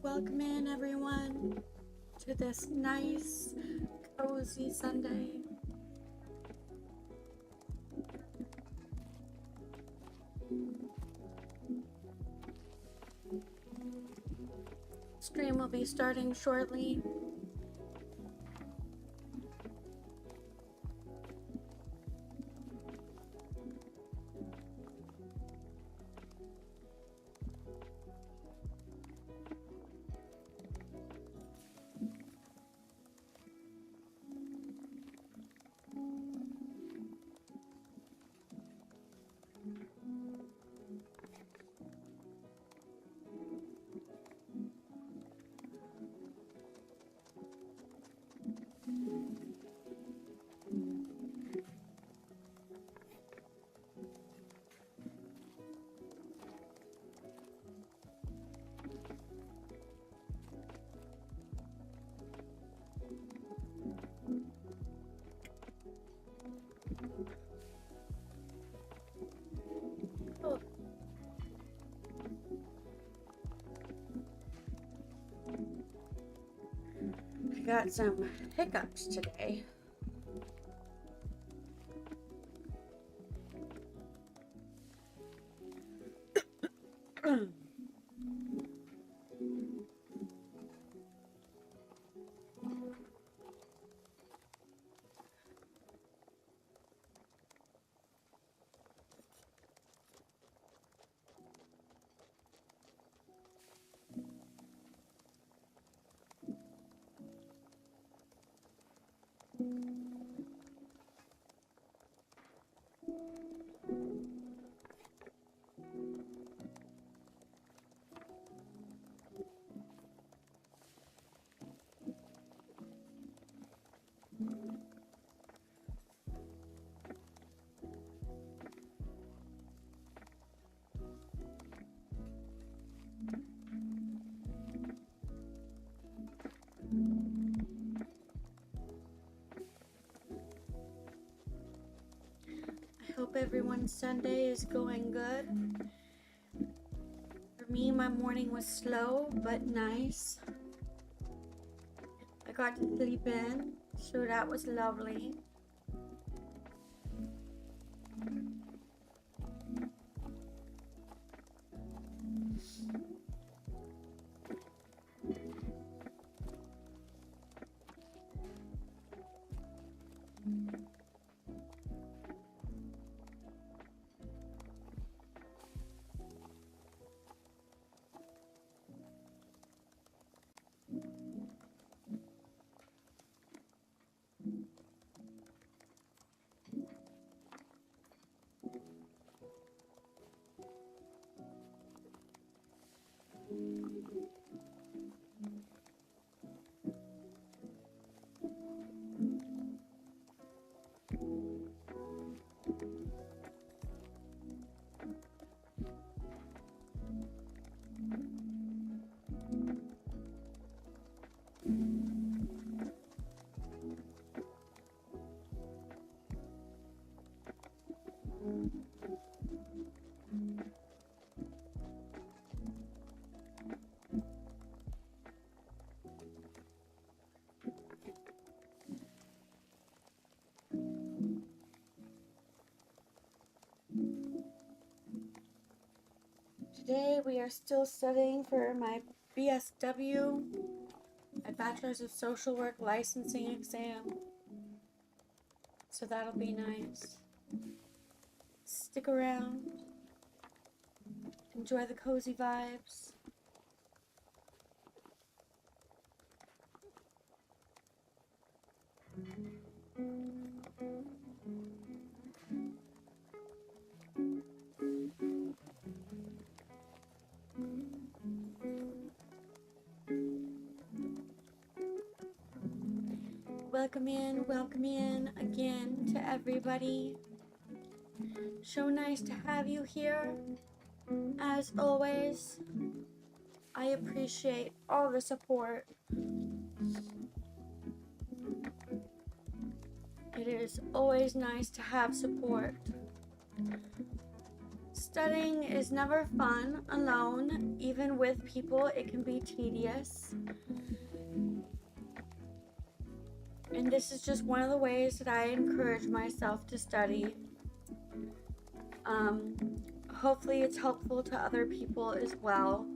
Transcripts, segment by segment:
Welcome in everyone to this nice, cozy Sunday. Stream will be starting shortly. I got some hiccups today. everyone's Sunday is going good. For me, my morning was slow but nice. I got to sleep in, so that was lovely. Today we are still studying for my BSW, my Bachelor's of Social Work licensing exam. So that'll be nice. Stick around. Enjoy the cozy vibes. Welcome in again to everybody. So nice to have you here. As always, I appreciate all the support. It is always nice to have support. Studying is never fun alone. Even with people, it can be tedious. And this is just one of the ways that I encourage myself to study. Hopefully it's helpful to other people as well,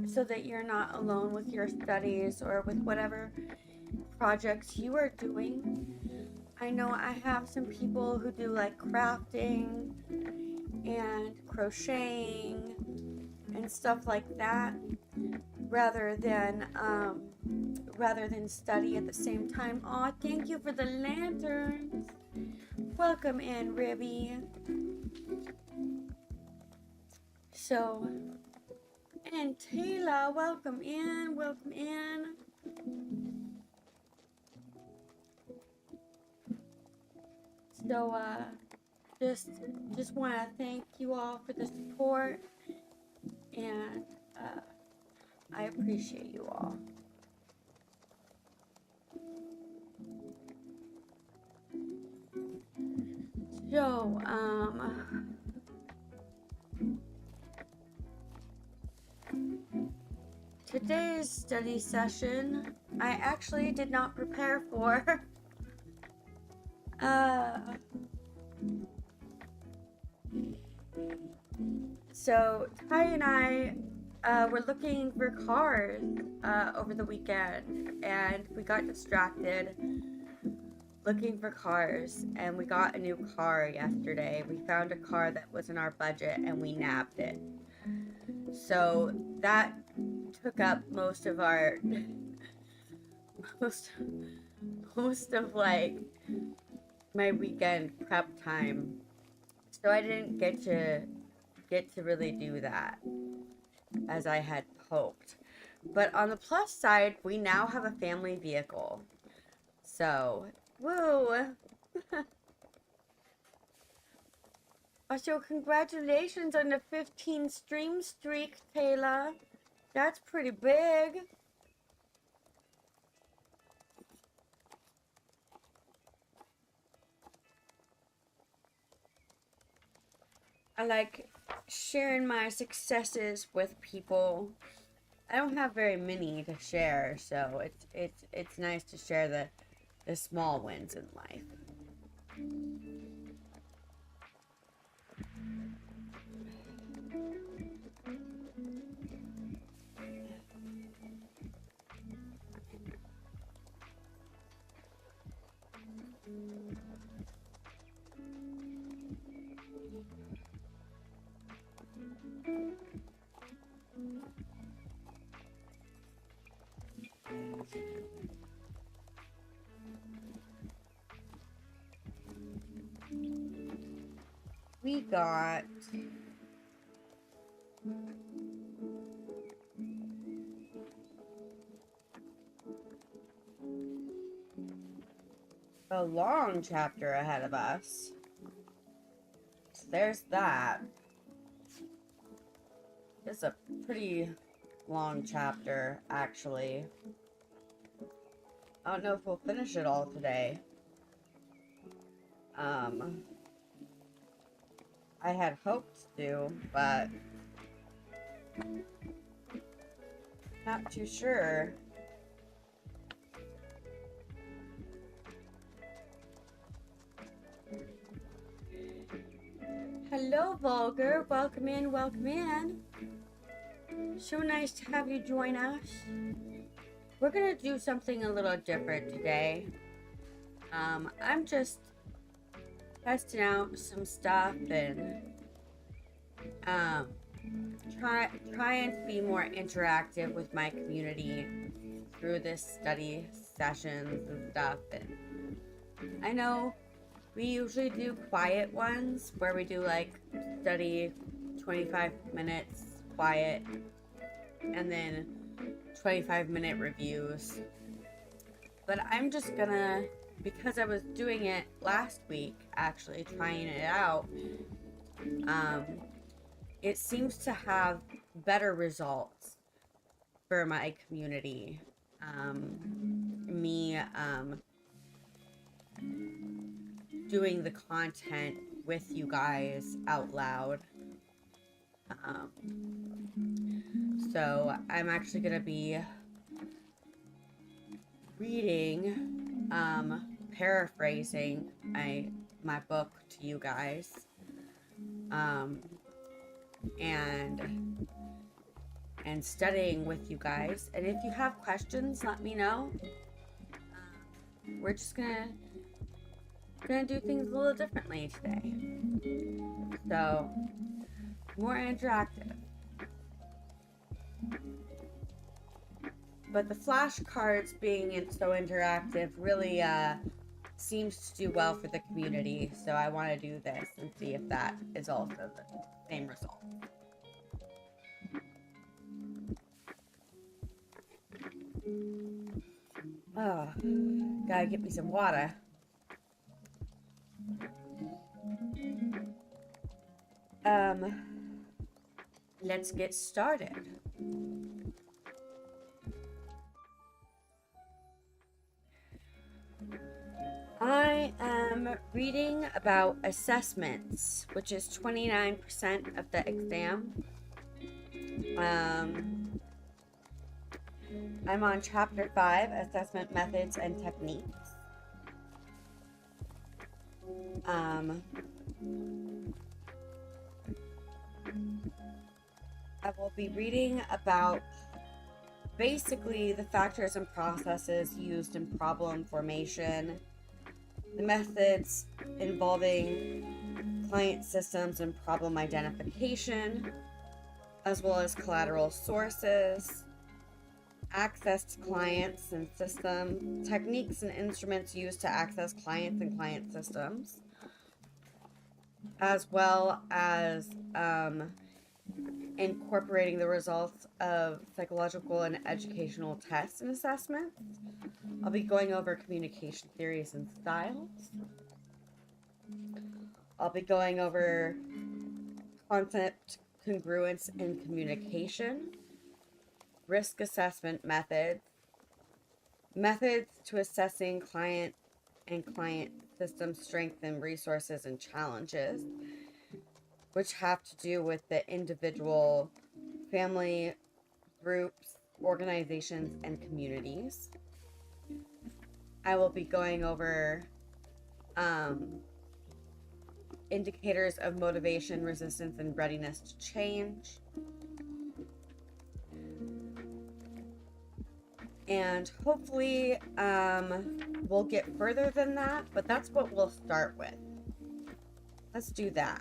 so that you're not alone with your studies or with whatever projects you are doing. I know I have some people who do like crafting and crocheting and stuff like that rather than study at the same time. Aw, thank you for the lanterns. Welcome in, Ribby. So, and Taylor, welcome in, welcome in. So, just want to thank you all for the support, and I appreciate you all. So, today's study session, I actually did not prepare for. So Ty and I were looking for cars over the weekend, and we got distracted looking for cars, and we got a new car yesterday. We found a car that was in our budget, and we nabbed it. So that took up most of our most of like my weekend prep time. So I didn't get to really do that as I had hoped. But on the plus side, we now have a family vehicle. So, woo! So congratulations on the 15 stream streak, Taylor. That's pretty big. I like sharing my successes with people. I don't have very many to share, so it's nice to share the small wins in life. We got a long chapter ahead of us. So there's that. It's a pretty long chapter, actually. I don't know if we'll finish it all today. I had hoped to, but not too sure. Hello, Vulgar. Welcome in, welcome in. So nice to have you join us. We're gonna do something a little different today. I'm just testing out some stuff and trying to be more interactive with my community through this study sessions and stuff. And I know we usually do quiet ones where we do like study 25 minutes quiet and then 25-minute reviews. But I'm just gonna, because I was doing it last week, actually trying it out, it seems to have better results for my community. Me doing the content with you guys out loud. So I'm actually gonna be reading, paraphrasing my book to you guys, and studying with you guys. And if you have questions, let me know. We're just gonna do things a little differently today, so more interactive. But the flashcards being so interactive really seems to do well for the community, so I want to do this and see if that is also the same result. Oh, gotta get me some water. Let's get started. I am reading about assessments, which is 29% of the exam. I'm on chapter 5, assessment methods and techniques. I will be reading about basically the factors and processes used in problem formation, the methods involving client systems and problem identification, as well as collateral sources, access to clients and system, techniques and instruments used to access clients and client systems, as well as incorporating the results of psychological and educational tests and assessments. I'll be going over communication theories and styles. I'll be going over concept congruence in communication, risk assessment methods, methods to assessing client and client system strength and resources and challenges, which have to do with the individual, family, groups, organizations, and communities. I will be going over indicators of motivation, resistance, and readiness to change. And hopefully we'll get further than that, but that's what we'll start with. Let's do that.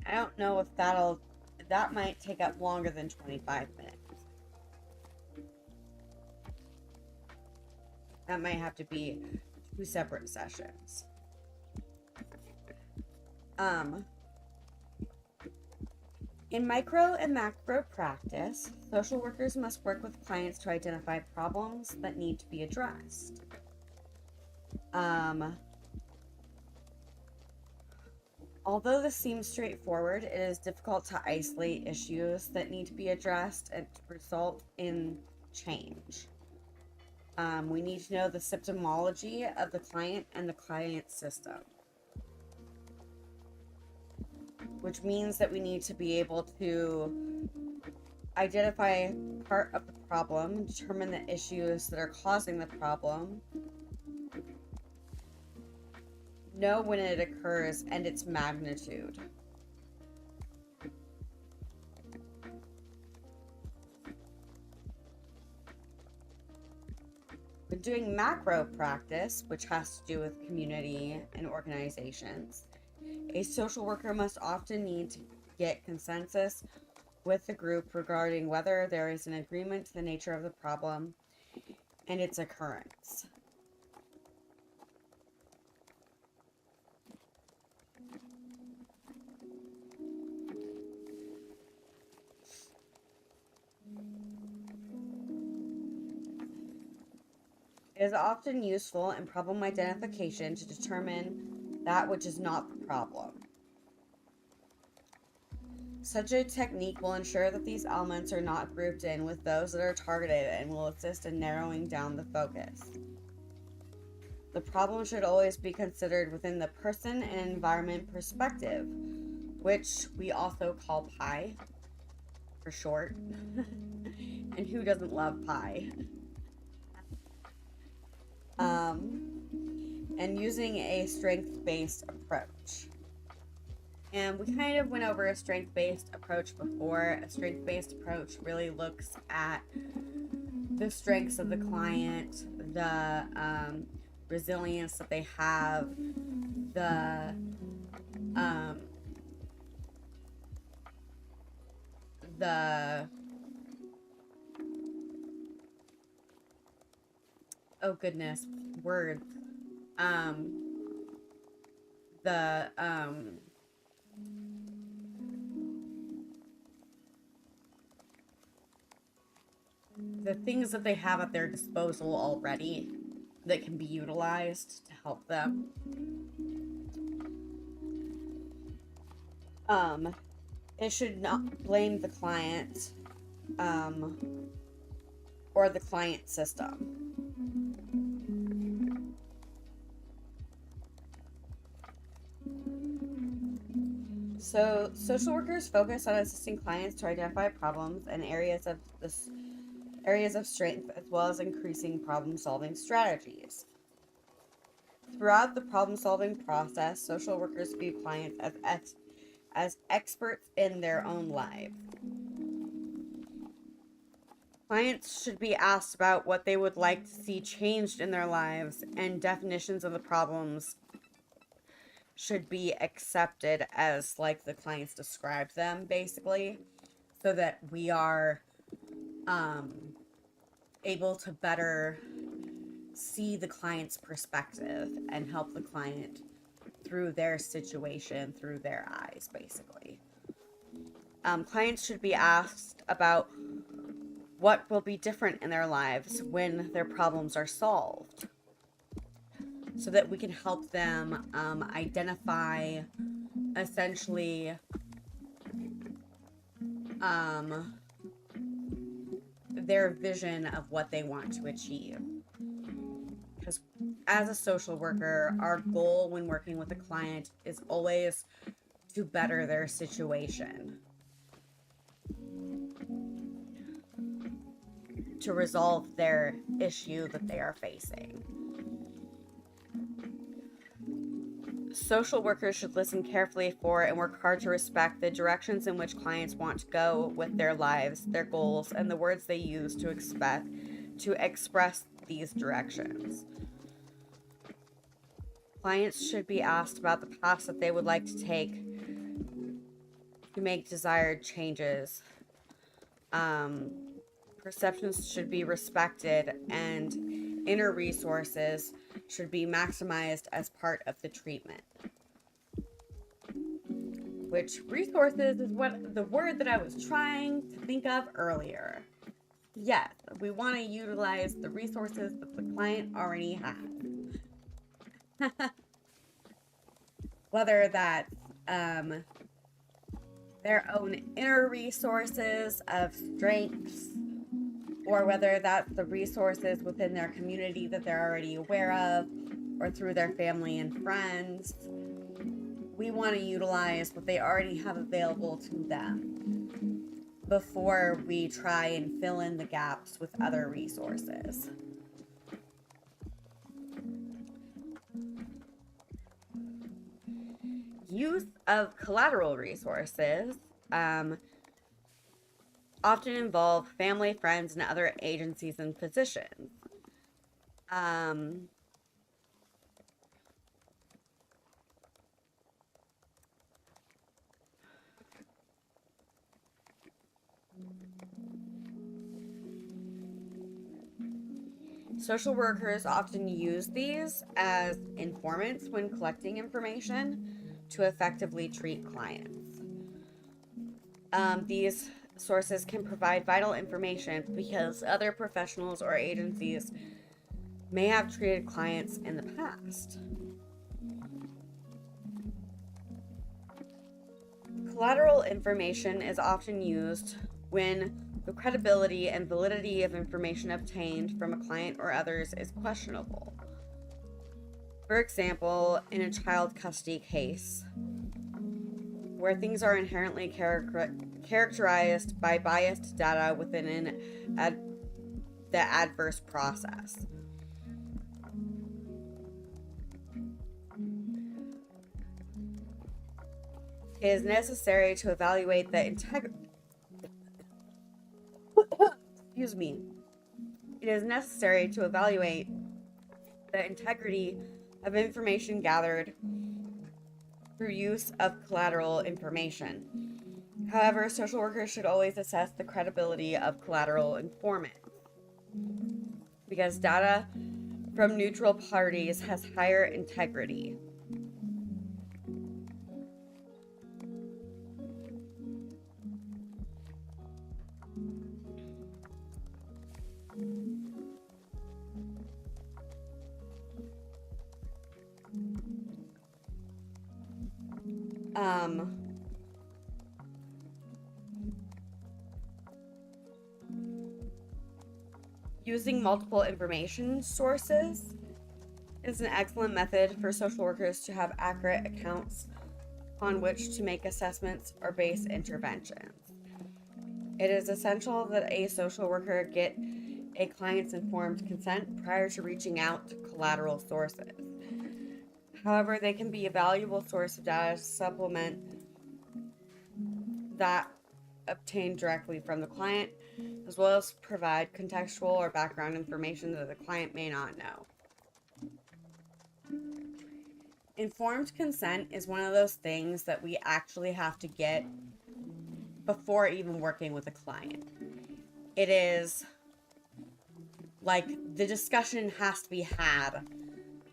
I don't know if that might take up longer than 25 minutes. That might have to be 2 separate sessions. In micro and macro practice, social workers must work with clients to identify problems that need to be addressed. Although this seems straightforward, it is difficult to isolate issues that need to be addressed and to result in change. We need to know the symptomology of the client and the client system, which means that we need to be able to identify part of the problem, determine the issues that are causing the problem, know when it occurs and its magnitude. When doing macro practice, which has to do with community and organizations, a social worker must often need to get consensus with the group regarding whether there is an agreement to the nature of the problem and its occurrence. It is often useful in problem identification to determine that which is not the problem. Such a technique will ensure that these elements are not grouped in with those that are targeted and will assist in narrowing down the focus. The problem should always be considered within the person and environment perspective, which we also call PI for short. And who doesn't love PI? And using a strength-based approach. And we kind of went over a strength-based approach before. A strength-based approach really looks at the strengths of the client, the resilience that they have, the oh goodness, words. The things that they have at their disposal already that can be utilized to help them. It should not blame the client or the client system. So, social workers focus on assisting clients to identify problems and areas of strength, as well as increasing problem-solving strategies. Throughout the problem-solving process, social workers view clients as experts in their own lives. Clients should be asked about what they would like to see changed in their lives, and definitions of the problems should be accepted as like the clients describe them, basically, so that we are able to better see the client's perspective and help the client through their situation, through their eyes, basically. Clients should be asked about what will be different in their lives when their problems are solved, so that we can help them identify essentially their vision of what they want to achieve. Because as a social worker, our goal when working with a client is always to better their situation, to resolve their issue that they are facing. Social workers should listen carefully for and work hard to respect the directions in which clients want to go with their lives, their goals, and the words they use to express these directions. Clients should be asked about the paths that they would like to take to make desired changes. Perceptions should be respected, and inner resources should be maximized as part of the treatment. Which resources is what the word that I was trying to think of earlier. Yes, we want to utilize the resources that the client already has. Whether that's their own inner resources of strengths, or whether that's the resources within their community that they're already aware of, or through their family and friends. We want to utilize what they already have available to them before we try and fill in the gaps with other resources. Use of collateral resources often involve family, friends, and other agencies and physicians. Social workers often use these as informants when collecting information to effectively treat clients. These sources can provide vital information because other professionals or agencies may have treated clients in the past. Collateral information is often used when the credibility and validity of information obtained from a client or others is questionable. For example, in a child custody case, where things are inherently characterized by biased data within the adverse process. It is necessary to evaluate the integrity. Excuse me. It is necessary to evaluate the integrity of information gathered through use of collateral information. However, social workers should always assess the credibility of collateral informants, because data from neutral parties has higher integrity. Using multiple information sources is an excellent method for social workers to have accurate accounts on which to make assessments or base interventions. It is essential that a social worker get a client's informed consent prior to reaching out to collateral sources. However, they can be a valuable source of data to supplement that obtained directly from the client, as well as provide contextual or background information that the client may not know. Informed consent is one of those things that we actually have to get before even working with a client. It is like the discussion has to be had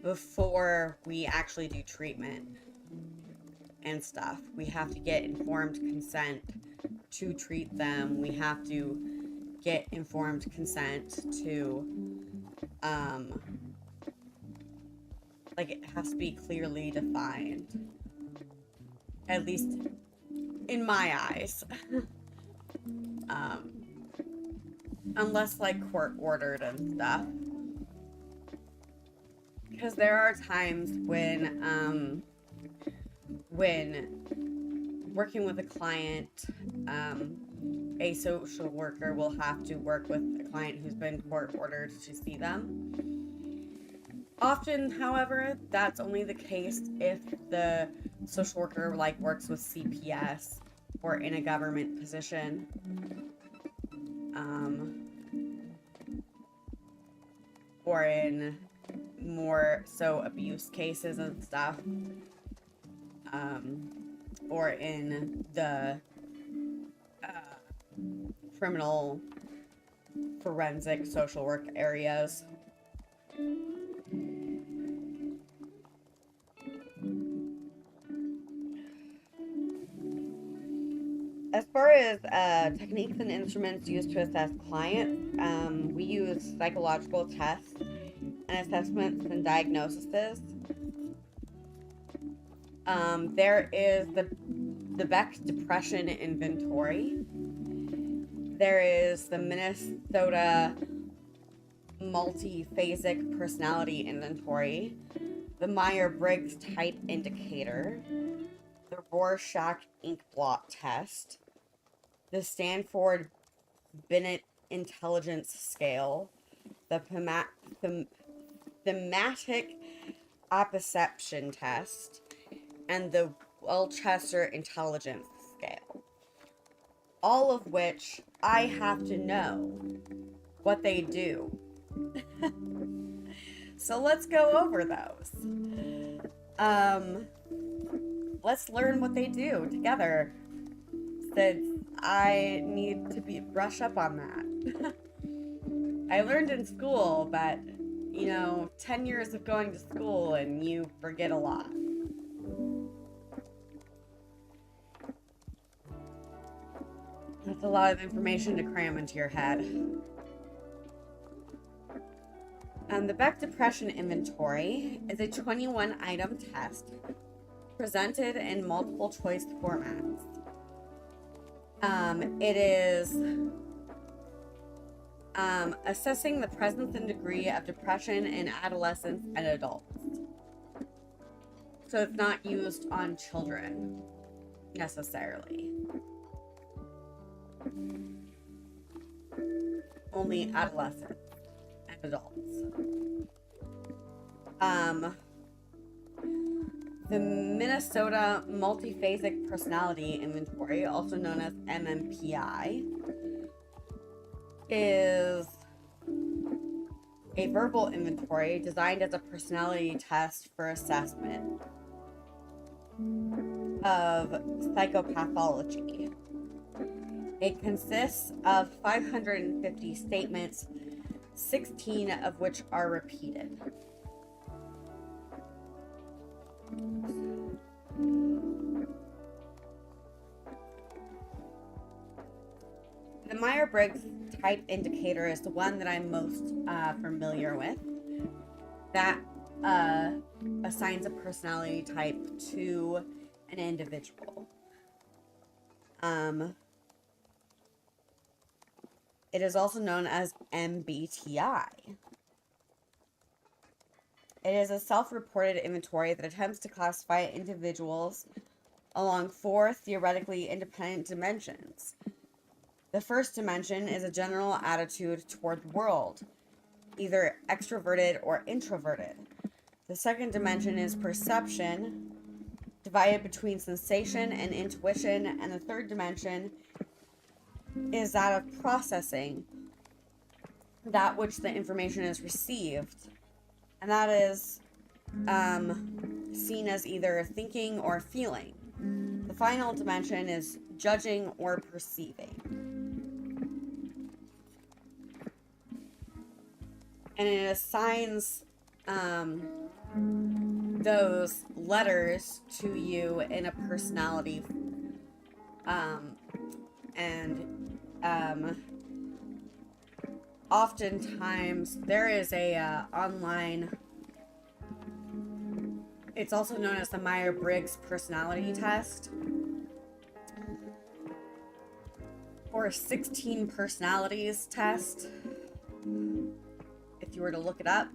before we actually do treatment and stuff. We have to get informed consent to treat them. We have to get informed consent to like it has to be clearly defined, at least in my eyes. unless like court ordered and stuff. Because there are times when working with a client, a social worker will have to work with a client who's been court ordered to see them. Often, however, that's only the case if the social worker like works with CPS or in a government position. Or in more so abuse cases and stuff. Or in the criminal forensic social work areas. As far as techniques and instruments used to assess clients, we use psychological tests and assessments and diagnoses. There is the Beck Depression Inventory. There is the Minnesota Multiphasic Personality Inventory, the Myers-Briggs Type Indicator, the Rorschach Ink Blot Test, the Stanford Binet Intelligence Scale, the Thematic Apperception Test, and the Welchester Intelligence Scale. All of which I have to know what they do. So let's go over those. Let's learn what they do together, since I need to brush up on that. I learned in school, but 10 years of going to school and you forget a lot. That's a lot of information to cram into your head. The Beck Depression Inventory is a 21-item test presented in multiple choice formats. It is assessing the presence and degree of depression in adolescents and adults. So it's not used on children necessarily. Only adolescents and adults. The Minnesota Multiphasic Personality Inventory, also known as MMPI, is a verbal inventory designed as a personality test for assessment of psychopathology. It consists of 550 statements, 16 of which are repeated. The Myers-Briggs Type Indicator is the one that I'm most familiar with. That assigns a personality type to an individual. It is also known as MBTI. It is a self-reported inventory that attempts to classify individuals along 4 theoretically independent dimensions. The first dimension is a general attitude toward the world, either extroverted or introverted. The second dimension is perception, divided between sensation and intuition, and the third dimension is that of processing, that which the information is received, and that is seen as either thinking or feeling. The final dimension is judging or perceiving. And it assigns those letters to you in a personality. Oftentimes there is a online, it's also known as the Myers-Briggs personality test, or 16 personalities test, if you were to look it up.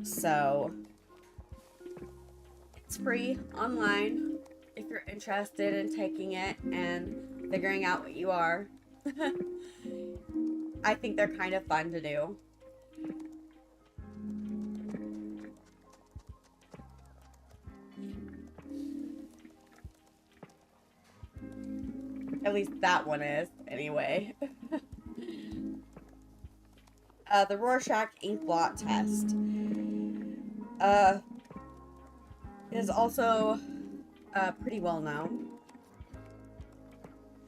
So it's free online if you're interested in taking it and figuring out what you are. I think they're kind of fun to do. At least that one is, anyway. The Rorschach ink blot test is also pretty well known.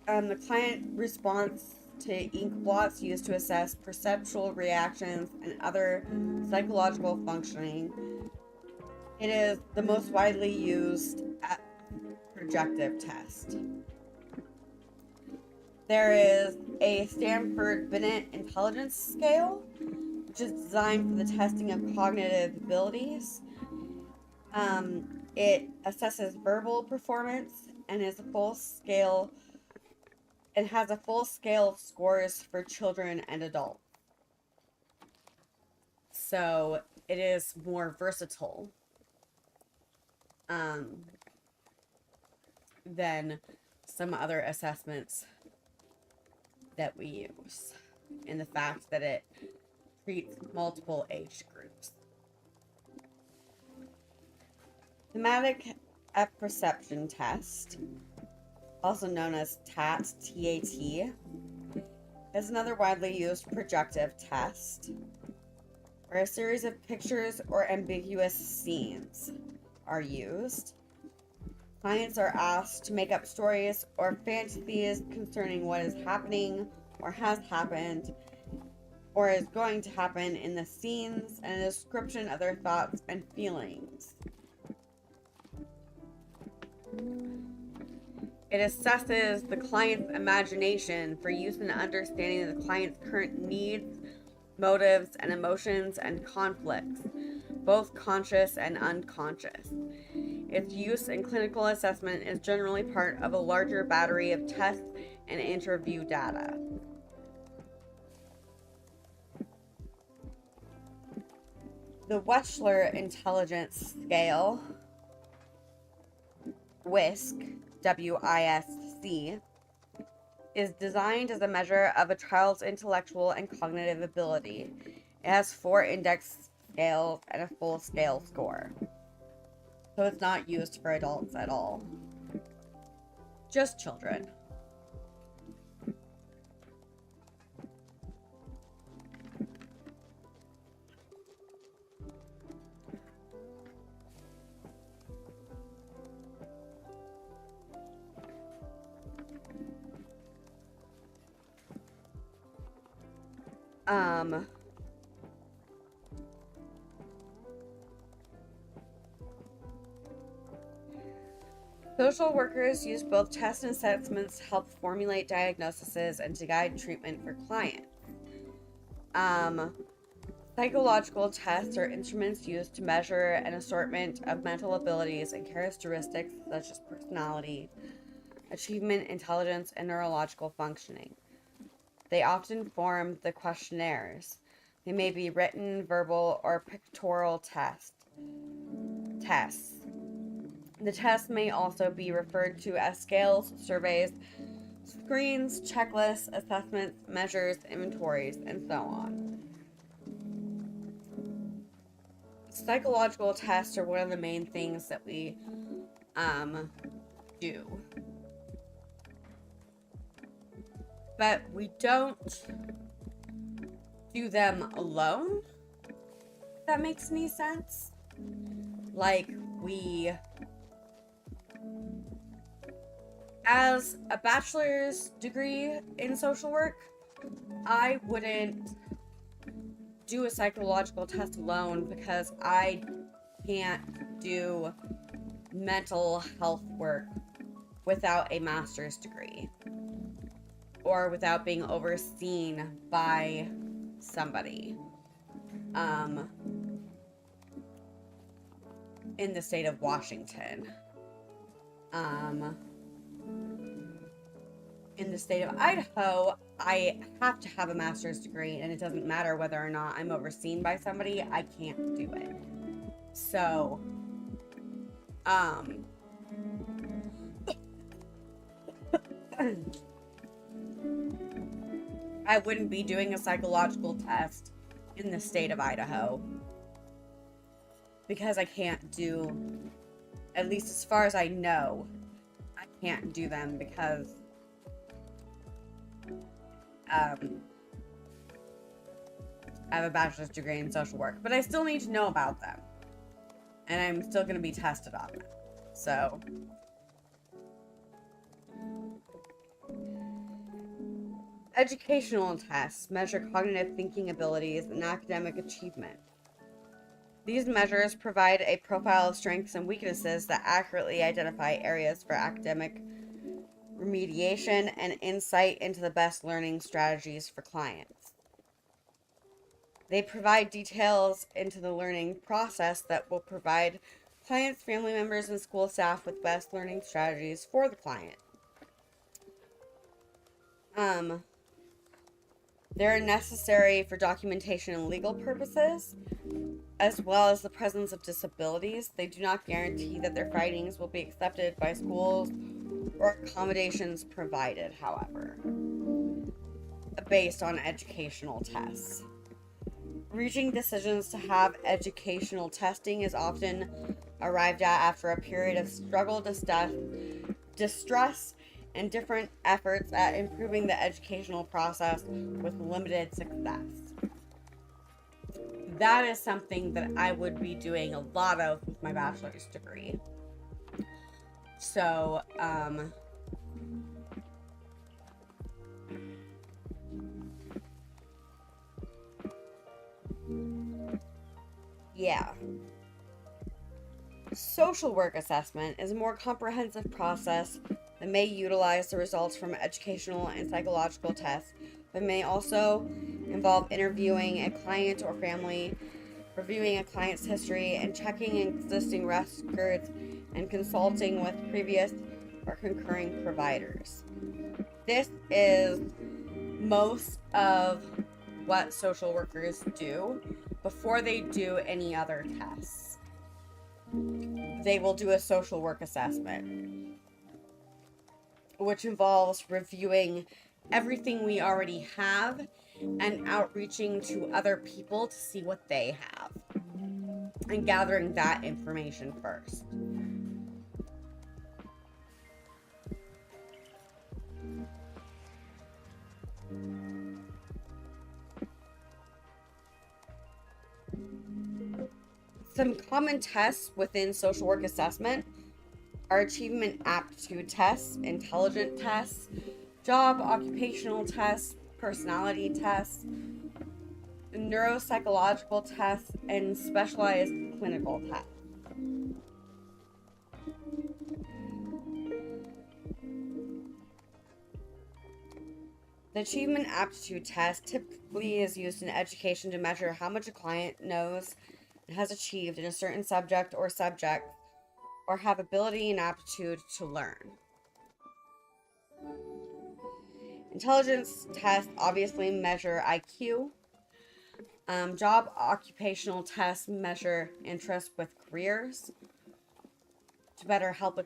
The client response to ink blots used to assess perceptual reactions and other psychological functioning. It is the most widely used projective test. There is a Stanford Binet Intelligence Scale, which is designed for the testing of cognitive abilities. It assesses verbal performance and is a full scale. It has a full scale of scores for children and adults. So it is more versatile than some other assessments that we use, in the fact that it treats multiple age groups. Thematic apperception test, also known as TAT, T-A-T, is another widely used projective test, where a series of pictures or ambiguous scenes are used. Clients are asked to make up stories or fantasies concerning what is happening or has happened or is going to happen in the scenes and a description of their thoughts and feelings. It assesses the client's imagination for use in understanding the client's current needs, motives, and emotions and conflicts, both conscious and unconscious. Its use in clinical assessment is generally part of a larger battery of tests and interview data. The Wechsler Intelligence Scale, WISC, W-I-S-C, is designed as a measure of a child's intellectual and cognitive ability. It has 4 index scales and a full scale score. So it's not used for adults at all. Just children. Social workers use both tests and assessments to help formulate diagnoses and to guide treatment for clients. Psychological tests are instruments used to measure an assortment of mental abilities and characteristics such as personality, achievement, intelligence, and neurological functioning. They often form the questionnaires. They may be written, verbal, or pictorial tests. The tests may also be referred to as scales, surveys, screens, checklists, assessments, measures, inventories, and so on. Psychological tests are one of the main things that we do. But we don't do them alone, if that makes any sense. Like, as a bachelor's degree in social work, I wouldn't do a psychological test alone because I can't do mental health work without a master's degree or without being overseen by somebody in the state of Washington. in the state of Idaho, I have to have a master's degree, and it doesn't matter whether or not I'm overseen by somebody, I can't do it. So, um, I wouldn't be doing a psychological test in the state of Idaho because I can't do, at least as far as I know, I can't do them because I have a bachelor's degree in social work, but I still need to know about them, and I'm still going to be tested on them. So, educational tests measure cognitive thinking abilities and academic achievement. These measures provide a profile of strengths and weaknesses that accurately identify areas for academic remediation and insight into the best learning strategies for clients. They provide details into the learning process that will provide clients, family members, and school staff with best learning strategies for the client. They're necessary for documentation and legal purposes, as well as the presence of disabilities. They do not guarantee that their findings will be accepted by schools or accommodations provided, however, based on educational tests. Reaching decisions to have educational testing is often arrived at after a period of struggle, distress, and different efforts at improving the educational process with limited success. That is something that I would be doing a lot of with my bachelor's degree. So, yeah. Social work assessment is a more comprehensive process that may utilize the results from educational and psychological tests, but may also involve interviewing a client or family, reviewing a client's history, and checking existing records and consulting with previous or concurring providers. This is most of what social workers do before they do any other tests. They will do a social work assessment, which involves reviewing everything we already have and outreaching to other people to see what they have and gathering that information first. Some common tests within social work assessment are achievement aptitude tests, intelligence tests, job occupational tests, personality tests, neuropsychological tests, and specialized clinical tests. The achievement aptitude test typically is used in education to measure how much a client knows and has achieved in a certain subject or have ability and aptitude to learn. Intelligence tests obviously measure IQ. Job occupational tests measure interest with careers to better help a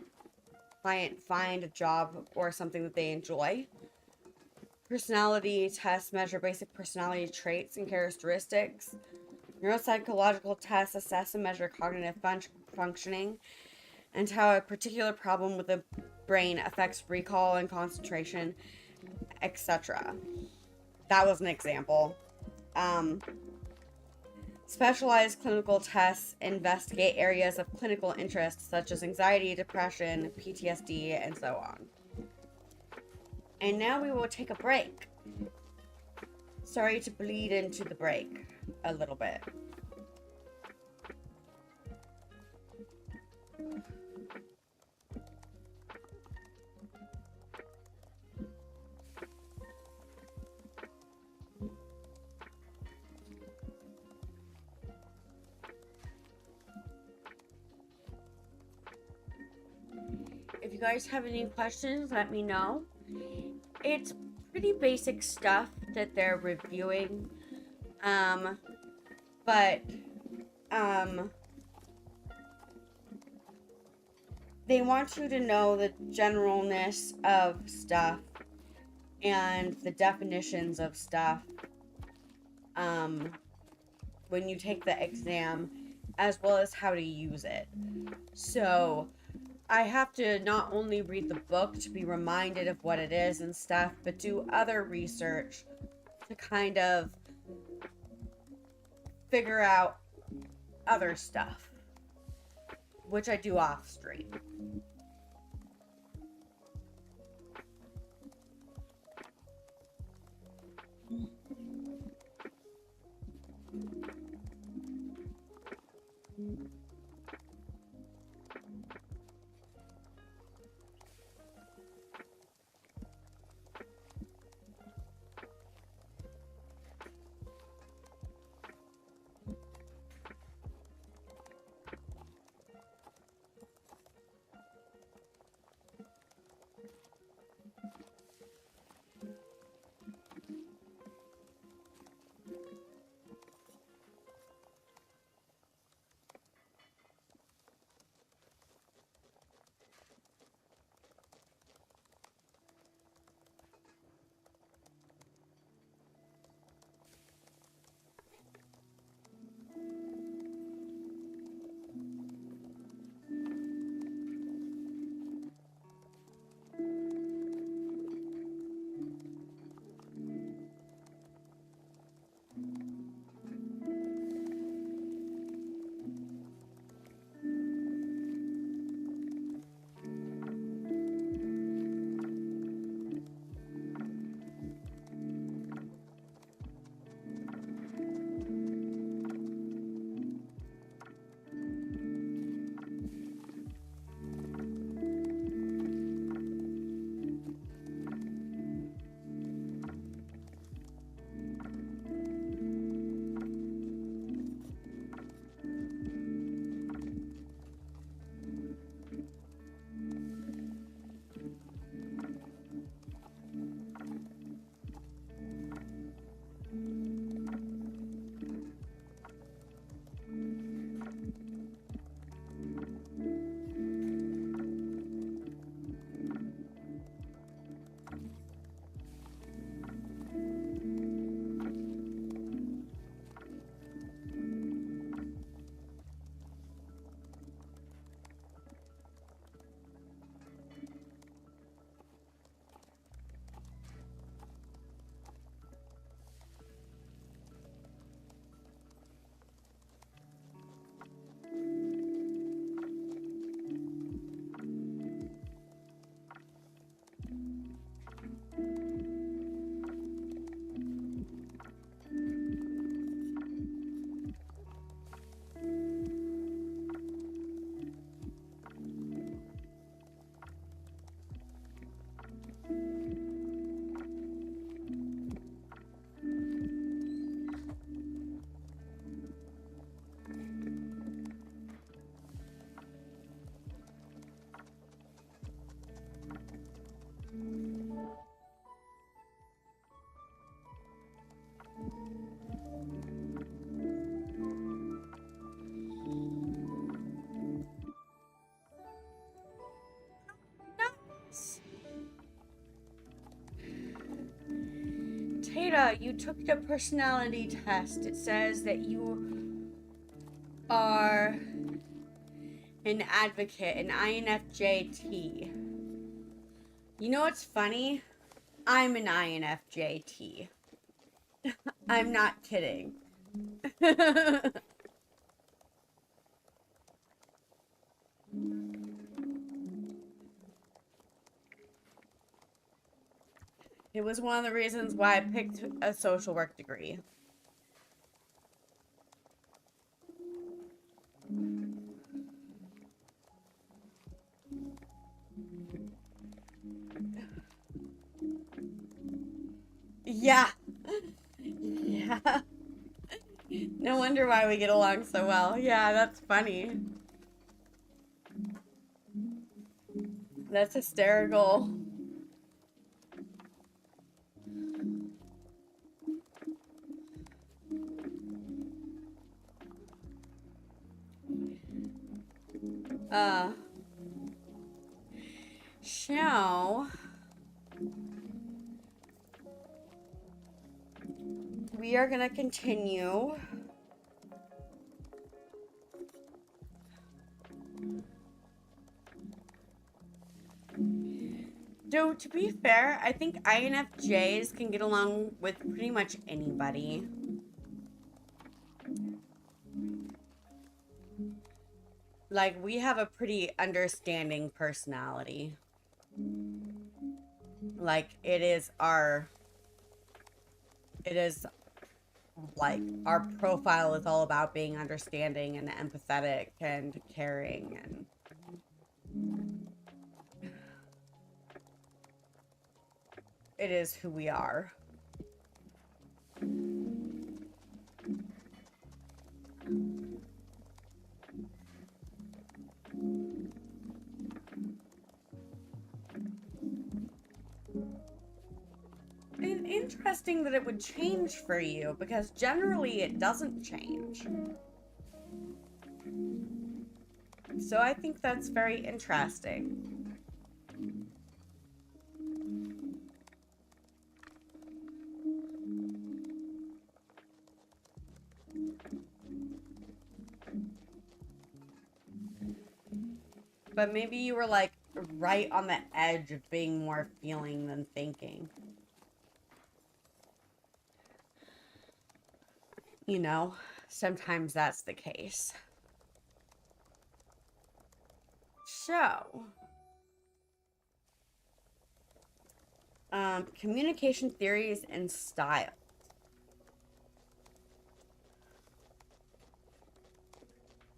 client find a job or something that they enjoy. Personality tests measure basic personality traits and characteristics. Neuropsychological tests assess and measure cognitive functioning and how a particular problem with the brain affects recall and concentration, etc. That was an example. Specialized clinical tests investigate areas of clinical interest such as anxiety, depression, PTSD, and so on. And now we will take a break. Sorry to bleed into the break a little bit. If you guys have any questions, let me know. it's pretty basic stuff that they're reviewing. Um, but um, they want you to know the generalness of stuff and the definitions of stuff um, when you take the exam, as well as how to use it. So I have to not only read the book to be reminded of what it is and stuff, but do other research to kind of figure out other stuff, which I do off stream. Nice. Tata, you took the personality test. It says that you are an advocate, an INFJT. You know what's funny? I'm an INFJT. I'm not kidding. It was one of the reasons why I picked a social work degree. Yeah. Yeah. No wonder why we get along so well. Yeah, that's funny. That's hysterical. So, we are going to continue. Though, to be fair, I think INFJs can get along with pretty much anybody. Like, we have a pretty understanding personality. Like, like, our profile is all about being understanding and empathetic and caring, and it is who we are. And interesting that it would change for you, because generally it doesn't change. So I think that's very interesting. But maybe you were like right on the edge of being more feeling than thinking. You know, sometimes that's the case. So, communication theories and style.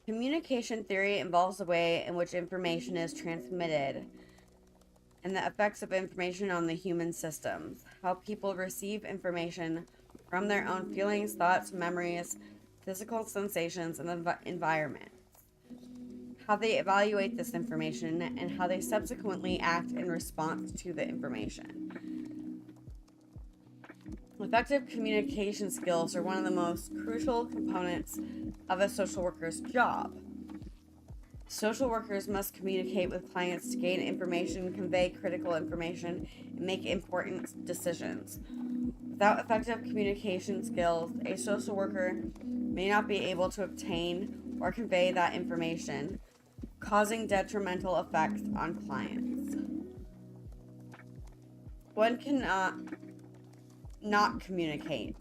Communication theory involves the way in which information is transmitted and the effects of information on the human systems, how people receive information from their own feelings, thoughts, memories, physical sensations, and the environment, how they evaluate this information, and how they subsequently act in response to the information. Effective communication skills are one of the most crucial components of a social worker's job. Social workers must communicate with clients to gain information, convey critical information, and make important decisions. Without effective communication skills, a social worker may not be able to obtain or convey that information, causing detrimental effects on clients. One cannot not communicate.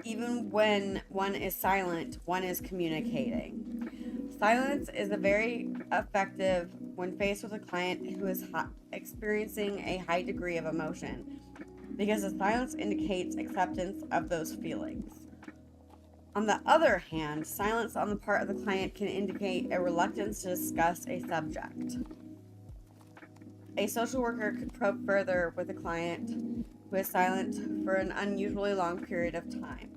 Even when one is silent, one is communicating. Silence is very effective when faced with a client who is experiencing a high degree of emotion, because the silence indicates acceptance of those feelings. On the other hand, silence on the part of the client can indicate a reluctance to discuss a subject. A social worker could probe further with a client who is silent for an unusually long period of time.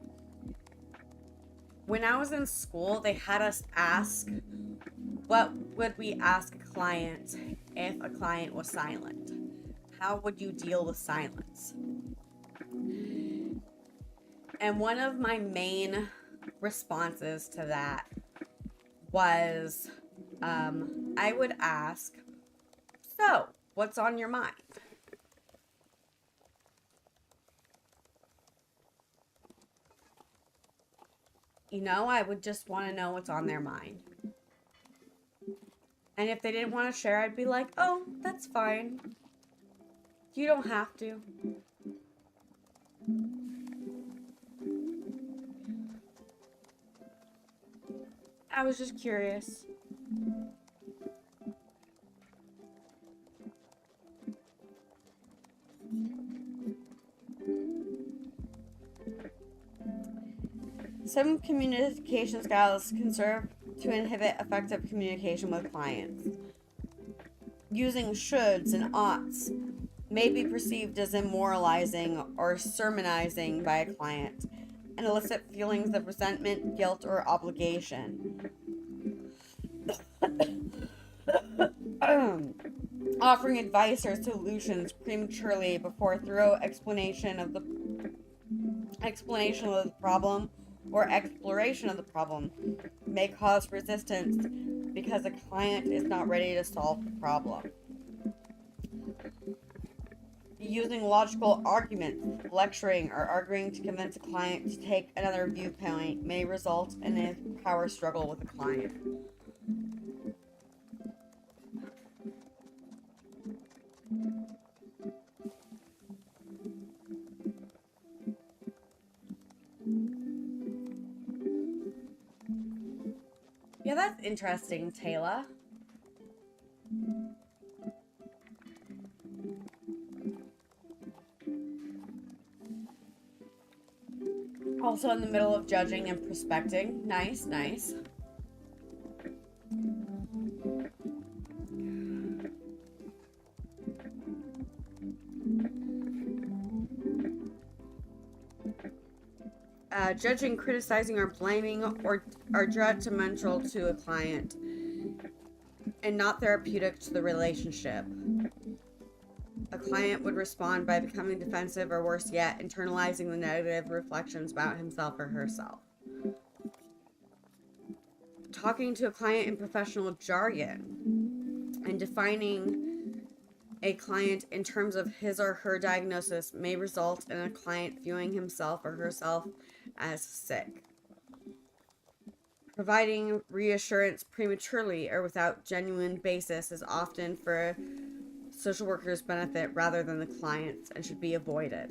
When I was in school, they had us ask, what would we ask a client if a client was silent? How would you deal with silence? And one of my main responses to that was, I would ask, so, what's on your mind? You know, I would just want to know what's on their mind. And if they didn't want to share, I'd be like, oh, that's fine. You don't have to. I was just curious. Some communication styles can serve to inhibit effective communication with clients. Using shoulds and oughts may be perceived as immoralizing or sermonizing by a client and elicit feelings of resentment, guilt, or obligation. Offering advice or solutions prematurely before thorough explanation of the problem or exploration of the problem may cause resistance because the client is not ready to solve the problem. Using logical arguments, lecturing, or arguing to convince a client to take another viewpoint may result in a power struggle with the client. Yeah, that's interesting, Taylor. Also in the middle of judging and prospecting. Nice, nice. Judging, criticizing, or blaming or are detrimental to a client and not therapeutic to the relationship. A client would respond by becoming defensive or worse yet, internalizing the negative reflections about himself or herself. Talking to a client in professional jargon and defining a client in terms of his or her diagnosis may result in a client viewing himself or herself as sick. Providing reassurance prematurely or without genuine basis is often for social worker's benefit rather than the client's and should be avoided.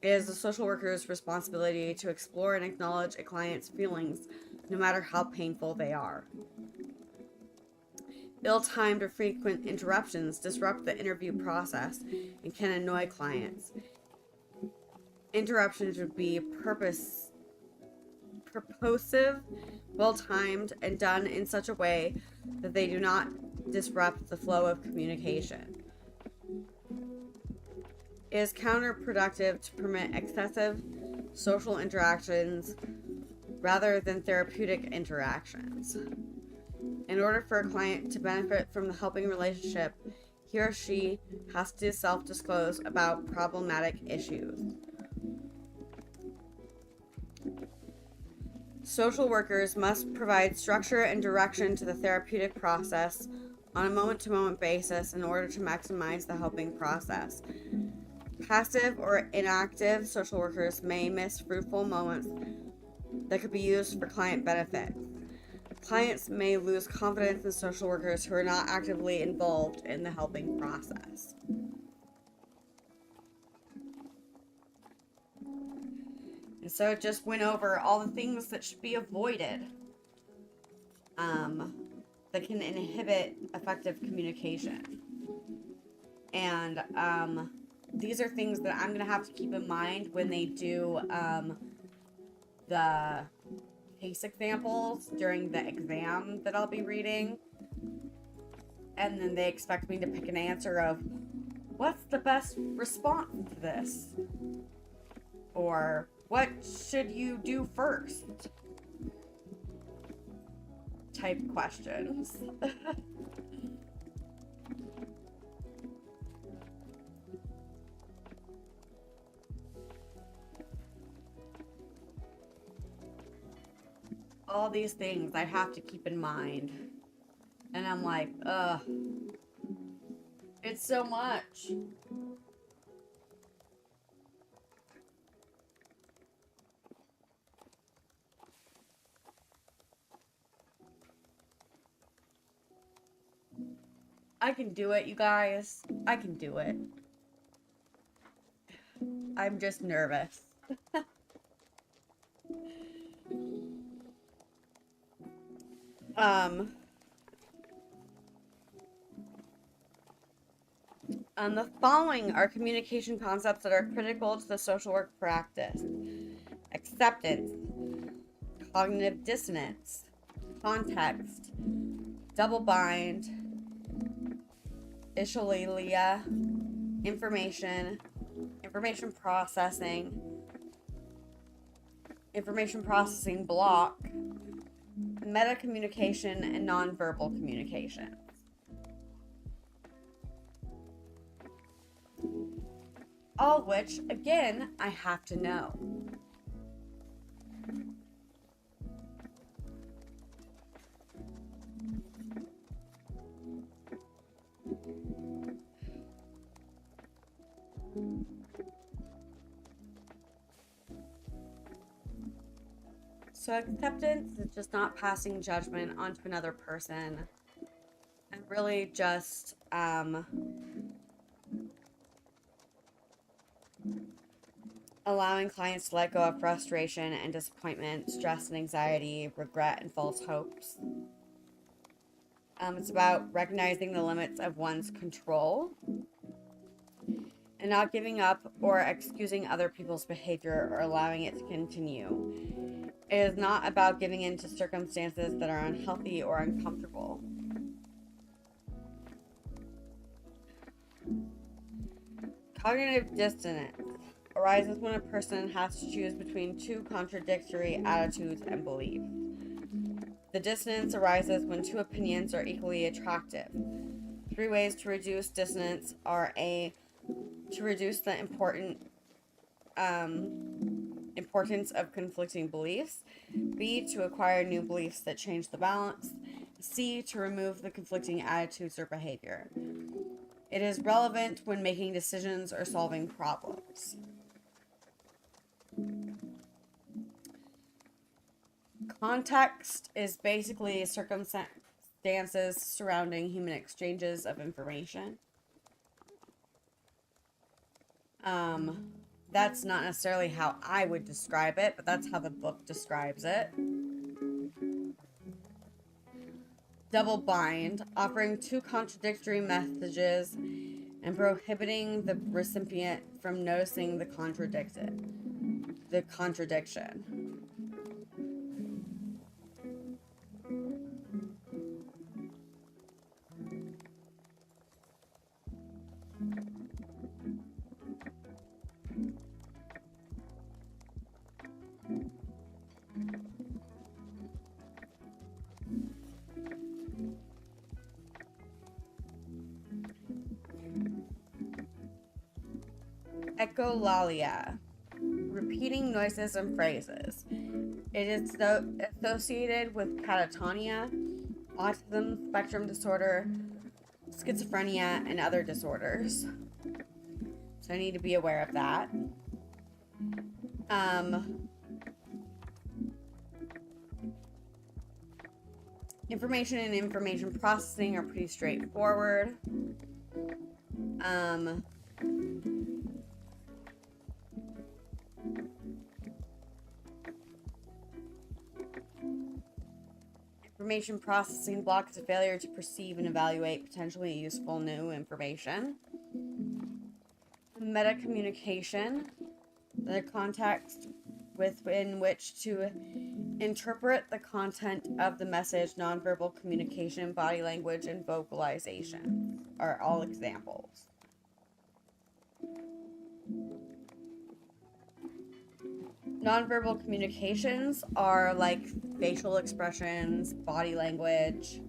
It is the social worker's responsibility to explore and acknowledge a client's feelings, no matter how painful they are. Ill-timed or frequent interruptions disrupt the interview process and can annoy clients. Interruptions should be purposive, well-timed, and done in such a way that they do not disrupt the flow of communication. It is counterproductive to permit excessive social interactions rather than therapeutic interactions. In order for a client to benefit from the helping relationship, he or she has to self-disclose about problematic issues. Social workers must provide structure and direction to the therapeutic process on a moment-to-moment basis in order to maximize the helping process. Passive or inactive social workers may miss fruitful moments that could be used for client benefit. Clients may lose confidence in social workers who are not actively involved in the helping process. And so it just went over all the things that should be avoided that can inhibit effective communication. And these are things that I'm going to have to keep in mind when they do the case examples during the exam that I'll be reading. And then they expect me to pick an answer of, what's the best response to this? Or, what should you do first? Type questions. All these things I have to keep in mind. And I'm like, it's so much. I can do it, you guys. I can do it. I'm just nervous. The following are communication concepts that are critical to the social work practice: acceptance, cognitive dissonance, context, double bind, isholalia, information processing block, meta communication, and nonverbal communication. All which, again, I have to know. So acceptance is just not passing judgment onto another person and really just allowing clients to let go of frustration and disappointment, stress and anxiety, regret and false hopes. It's about recognizing the limits of one's control and not giving up or excusing other people's behavior or allowing it to continue. It is not about giving in to circumstances that are unhealthy or uncomfortable. Cognitive dissonance arises when a person has to choose between two contradictory attitudes and beliefs. The dissonance arises when two opinions are equally attractive. 3 ways to reduce dissonance are A, to reduce the importance of conflicting beliefs, B, to acquire new beliefs that change the balance, C, to remove the conflicting attitudes or behavior. It is relevant when making decisions or solving problems. Context is basically circumstances surrounding human exchanges of information. That's not necessarily how I would describe it, but that's how the book describes it. Double bind, offering two contradictory messages and prohibiting the recipient from noticing the contradiction. Echolalia, repeating noises and phrases. It is associated with catatonia, autism spectrum disorder, schizophrenia, and other disorders. So I need to be aware of that. Information and information processing are pretty straightforward. Information processing blocks a failure to perceive and evaluate potentially useful new information. Metacommunication, the context within which to interpret the content of the message. Nonverbal communication, body language, and vocalization are all examples. Nonverbal communications are like facial expressions, body language,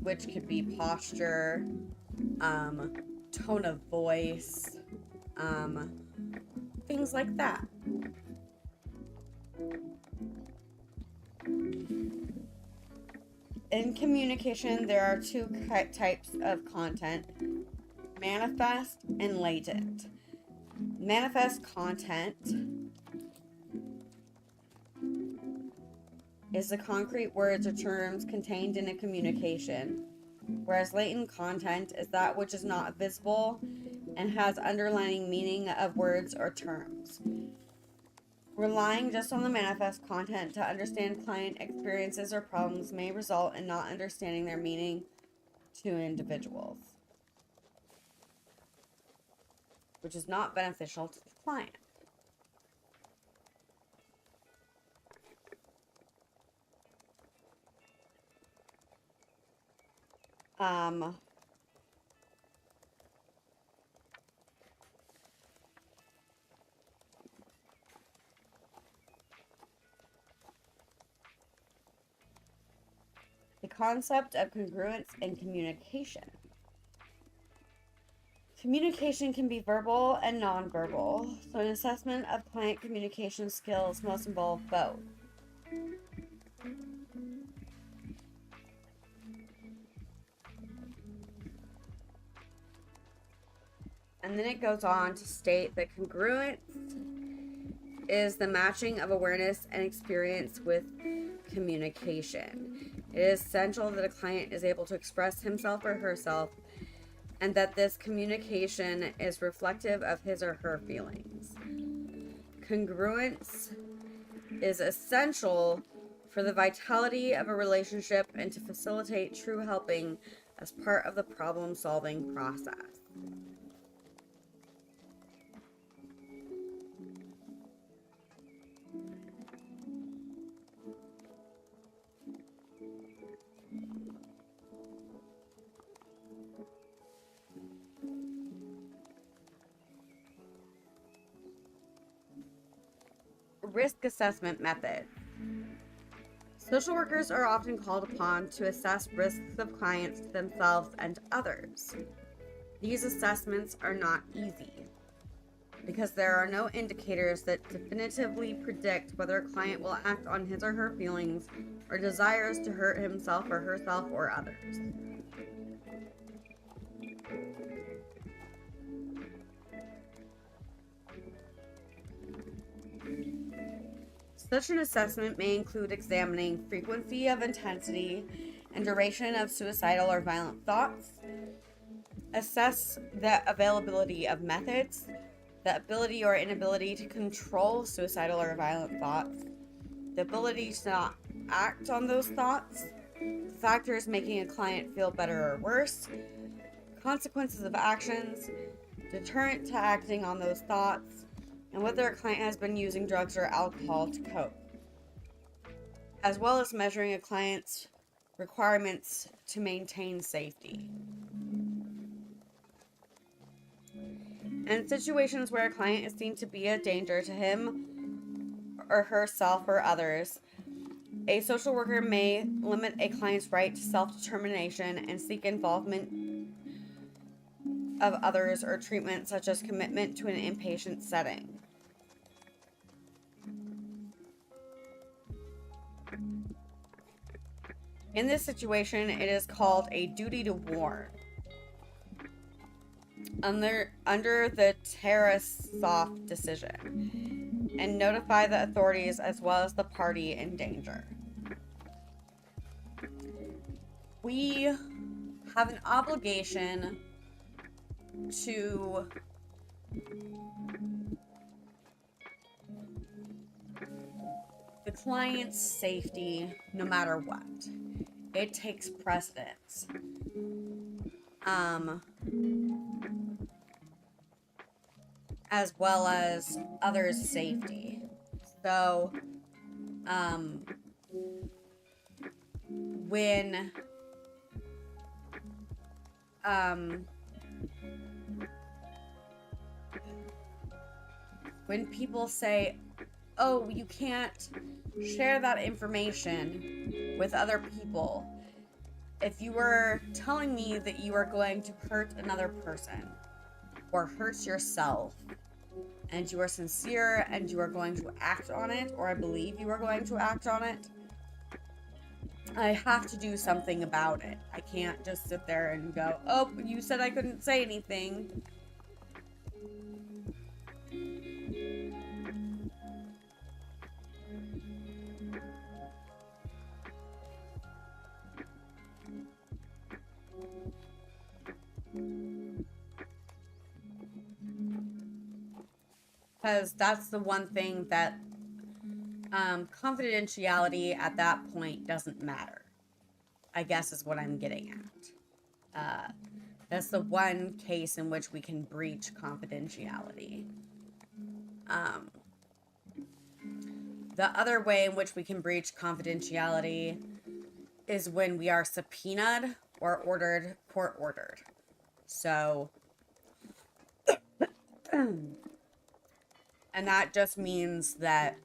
which could be posture, tone of voice, things like that. In communication, there are two types of content: manifest and latent. Manifest content is the concrete words or terms contained in a communication, whereas latent content is that which is not visible and has underlying meaning of words or terms. Relying just on the manifest content to understand client experiences or problems may result in not understanding their meaning to individuals, which is not beneficial to the client. The concept of congruence in communication. Communication can be verbal and nonverbal, so an assessment of client communication skills must involve both. And then it goes on to state that congruence is the matching of awareness and experience with communication. It is essential that a client is able to express himself or herself and that this communication is reflective of his or her feelings. Congruence is essential for the vitality of a relationship and to facilitate true helping as part of the problem-solving process. Risk assessment method. Social workers are often called upon to assess risks of clients to themselves and others. These assessments are not easy because there are no indicators that definitively predict whether a client will act on his or her feelings or desires to hurt himself or herself or others. Such an assessment may include examining frequency of intensity and duration of suicidal or violent thoughts, assess the availability of methods, the ability or inability to control suicidal or violent thoughts, the ability to not act on those thoughts, factors making a client feel better or worse, consequences of actions, deterrent to acting on those thoughts, and whether a client has been using drugs or alcohol to cope, as well as measuring a client's requirements to maintain safety. In situations where a client is seen to be a danger to him or herself or others, a social worker may limit a client's right to self-determination and seek involvement of others or treatment such as commitment to an inpatient setting. In this situation, it is called a duty to warn. Under the Tarasov decision, and notify the authorities as well as the party in danger. We have an obligation to the client's safety no matter what. It takes precedence. As well as others' safety. So, when people say, oh, you can't share that information with other people, if you were telling me that you are going to hurt another person or hurt yourself, and you are sincere and you are going to act on it, or I believe you are going to act on it, I have to do something about it. I can't just sit there and go, oh, you said I couldn't say anything. Because that's the one thing that confidentiality at that point doesn't matter, I guess is what I'm getting at. That's the one case in which we can breach confidentiality. The other way in which we can breach confidentiality is when we are subpoenaed or court ordered. So, and that just means that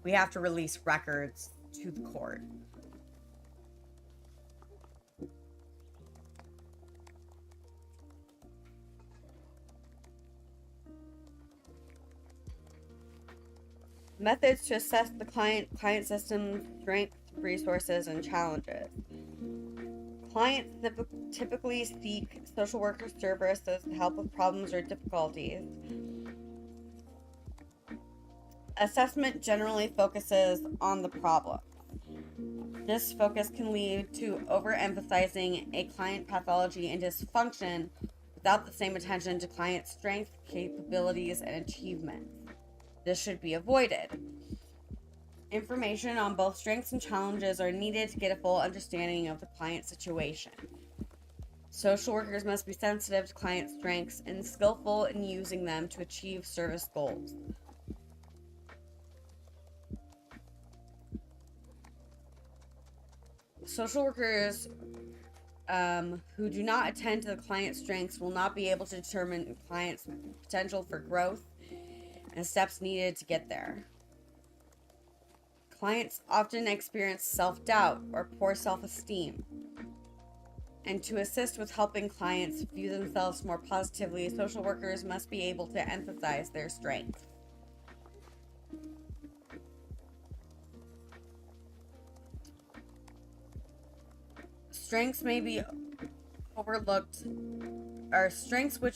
we have to release records to the court. Methods to assess the client system strengths, resources, and challenges. Clients typically seek social worker services to help with problems or difficulties. Assessment generally focuses on the problem. This focus can lead to overemphasizing a client pathology and dysfunction without the same attention to client strengths, capabilities, and achievements. This should be avoided. Information on both strengths and challenges are needed to get a full understanding of the client situation. Social workers must be sensitive to client strengths and skillful in using them to achieve service goals. Social workers who do not attend to the client's strengths will not be able to determine the client's potential for growth and steps needed to get there. Clients often experience self-doubt or poor self-esteem. And to assist with helping clients view themselves more positively, social workers must be able to emphasize their strengths. Strengths which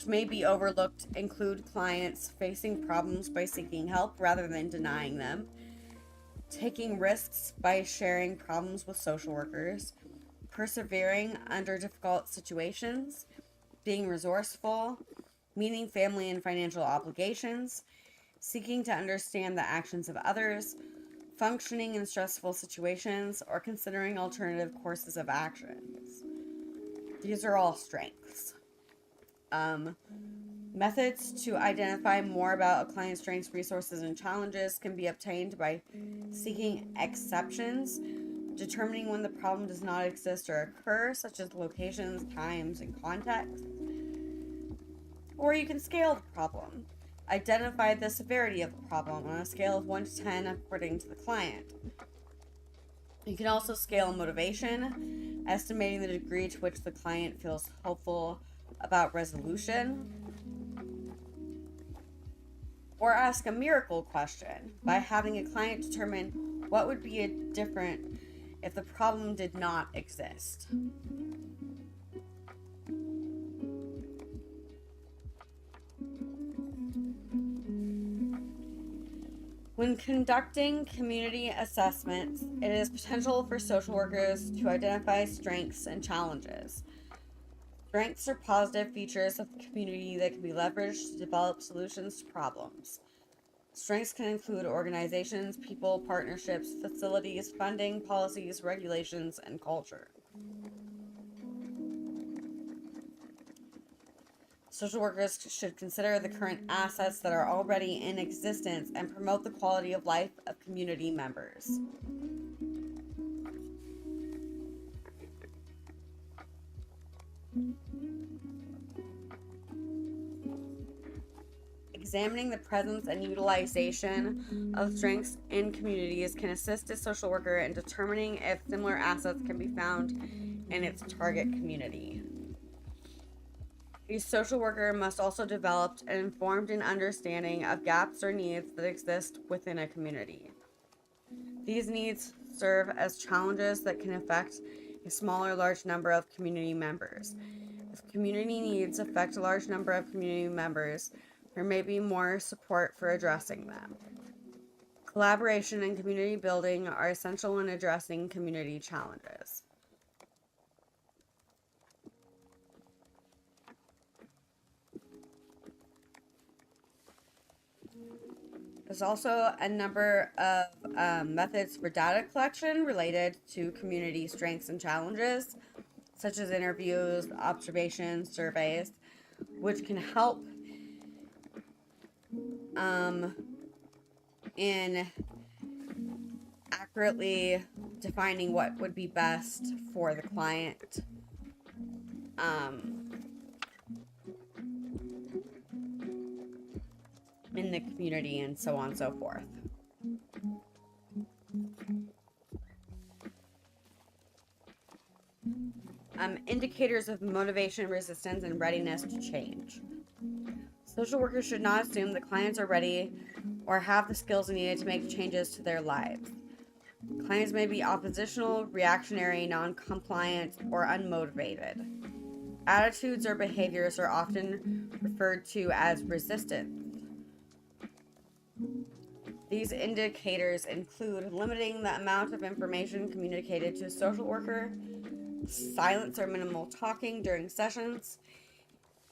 may be overlooked include clients facing problems by seeking help rather than denying them, taking risks by sharing problems with social workers, persevering under difficult situations, being resourceful, meeting family and financial obligations, seeking to understand the actions of others, functioning in stressful situations, or considering alternative courses of actions. These are all strengths. Methods to identify more about a client's strengths, resources, and challenges can be obtained by seeking exceptions, determining when the problem does not exist or occur, such as locations, times, and contexts. Or you can scale the problem. Identify the severity of the problem on a scale of 1 to 10 according to the client. You can also scale motivation, estimating the degree to which the client feels hopeful about resolution. Or ask a miracle question by having a client determine what would be different if the problem did not exist. When conducting community assessments, it is potential for social workers to identify strengths and challenges. Strengths are positive features of the community that can be leveraged to develop solutions to problems. Strengths can include organizations, people, partnerships, facilities, funding, policies, regulations, and culture. Social workers should consider the current assets that are already in existence and promote the quality of life of community members. Examining the presence and utilization of strengths in communities can assist a social worker in determining if similar assets can be found in its target community. A social worker must also develop an informed understanding of gaps or needs that exist within a community. These needs serve as challenges that can affect a small or large number of community members. If community needs affect a large number of community members, there may be more support for addressing them. Collaboration and community building are essential in addressing community challenges. There's also a number of methods for data collection related to community strengths and challenges, such as interviews, observations, surveys, which can help in accurately defining what would be best for the client. In the community and so on and so forth. Indicators of motivation, resistance, and readiness to change. Social workers should not assume that clients are ready or have the skills needed to make changes to their lives. Clients may be oppositional, reactionary, non-compliant, or unmotivated. Attitudes or behaviors are often referred to as resistance. These indicators include limiting the amount of information communicated to a social worker, silence or minimal talking during sessions,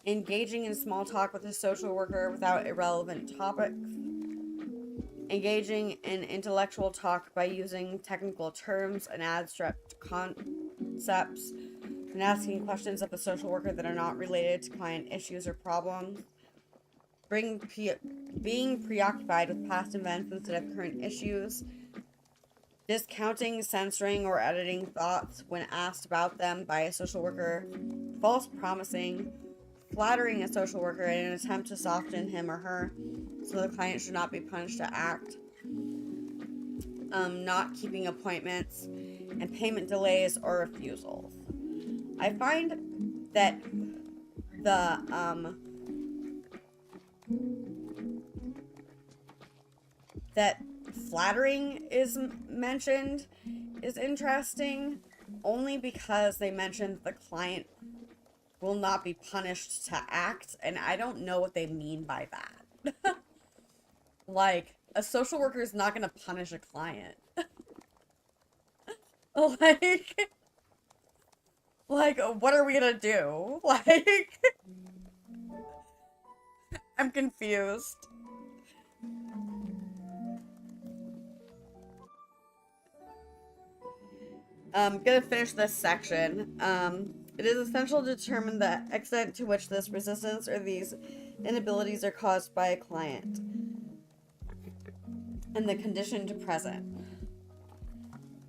engaging in small talk with a social worker without irrelevant topics, engaging in intellectual talk by using technical terms and abstract concepts, and asking questions of the social worker that are not related to client issues or problems, being preoccupied with past events instead of current issues, discounting, censoring, or editing thoughts when asked about them by a social worker, false promising, flattering a social worker in an attempt to soften him or her so the client should not be punished to act, not keeping appointments, and payment delays or refusals. I find that the that flattering is mentioned is interesting only because they mentioned the client will not be punished to act, and I don't know what they mean by that. Like, a social worker is not going to punish a client. like, what are we going to do? Like, I'm confused. I'm gonna finish this section. It is essential to determine the extent to which this resistance or these inabilities are caused by a client and the condition to present.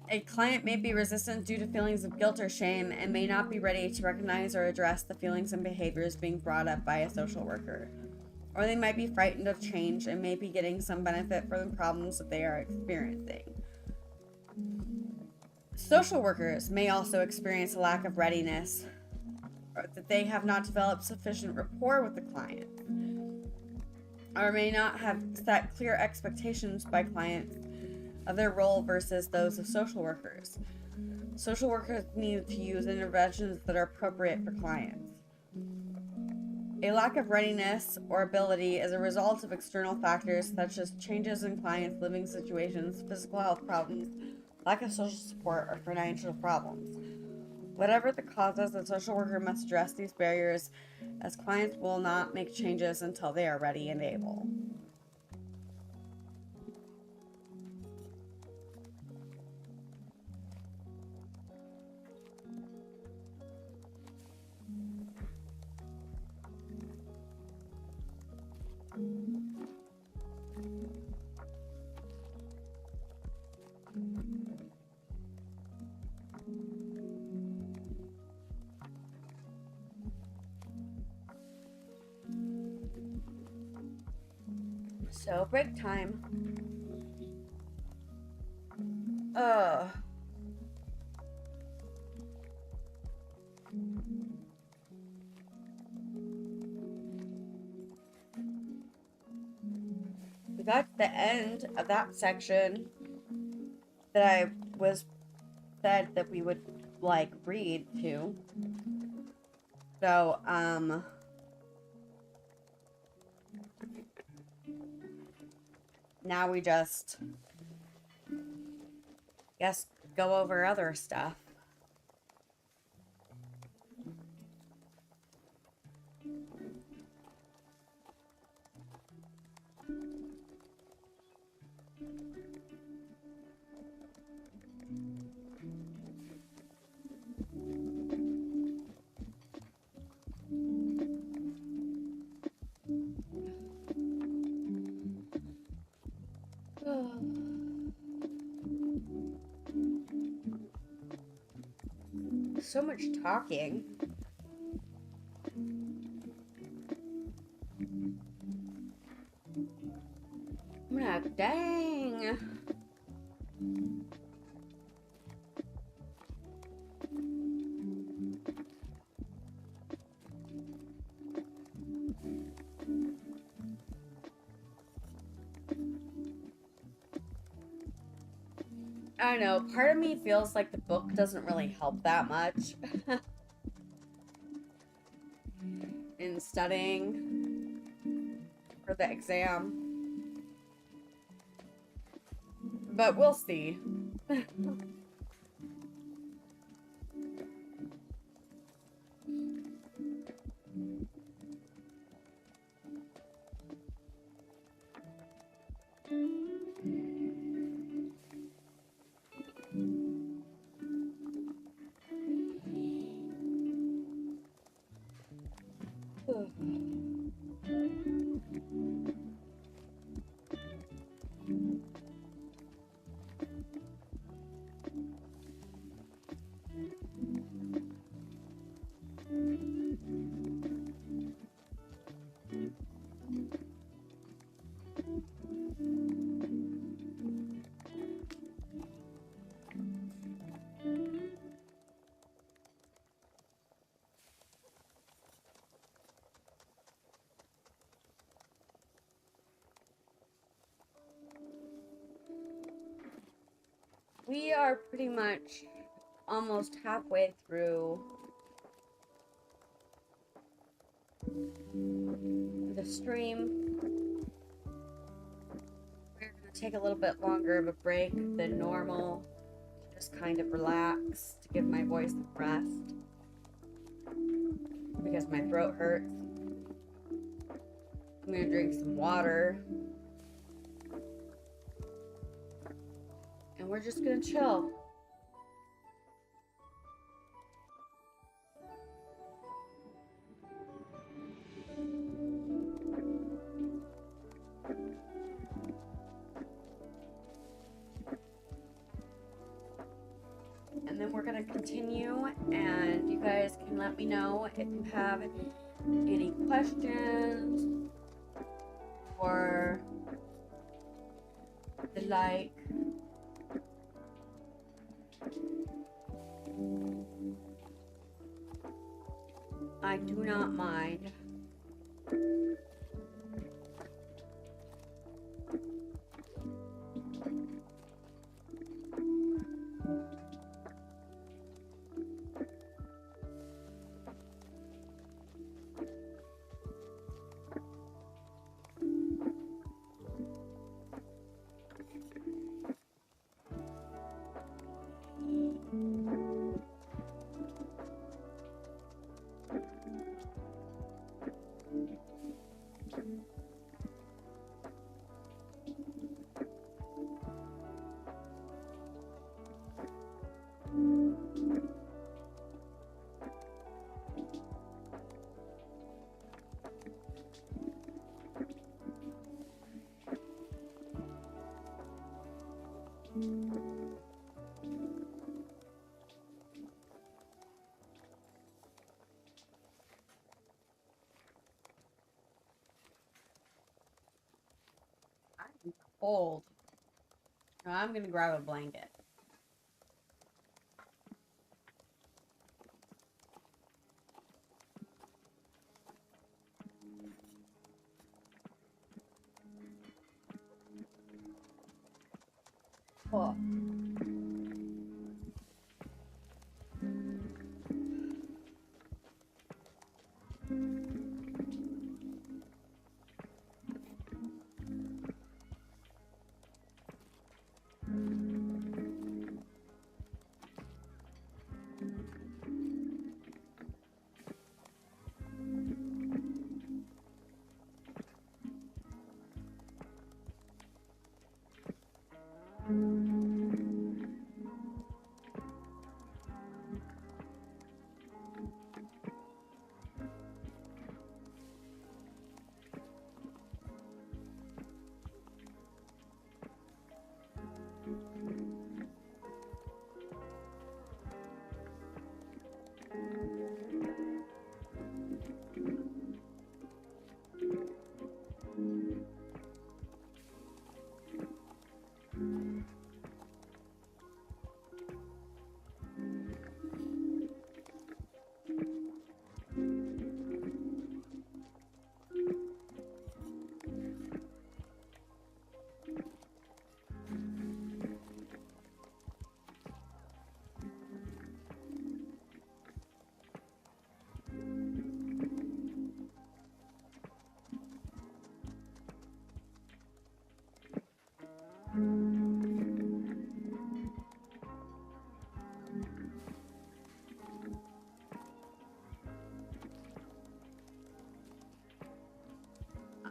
A client may be resistant due to feelings of guilt or shame and may not be ready to recognize or address the feelings and behaviors being brought up by a social worker. Or they might be frightened of change and may be getting some benefit from the problems that they are experiencing. Social workers may also experience a lack of readiness, or that they have not developed sufficient rapport with the client, or may not have set clear expectations by clients of their role versus those of social workers. Social workers need to use interventions that are appropriate for clients. A lack of readiness or ability is a result of external factors such as changes in clients' living situations, physical health problems, lack of social support, or financial problems. Whatever the causes, the social worker must address these barriers, as clients will not make changes until they are ready and able. So, break time. We got to the end of that section that I was said that we would read to. So, now we just go over other stuff. So much talking. Dang. I don't know. Part of me feels like the book doesn't really help that much in studying for the exam. But we'll see. We are pretty much almost halfway through the stream. We're going to take a little bit longer of a break than normal to just kind of relax, to give my voice a rest because my throat hurts. I'm going to drink some water. And we're just going to chill. And then we're going to continue, and you guys can let me know if you have any questions or the like. I do not mind. I'm cold. Now I'm gonna grab a blanket. Oh.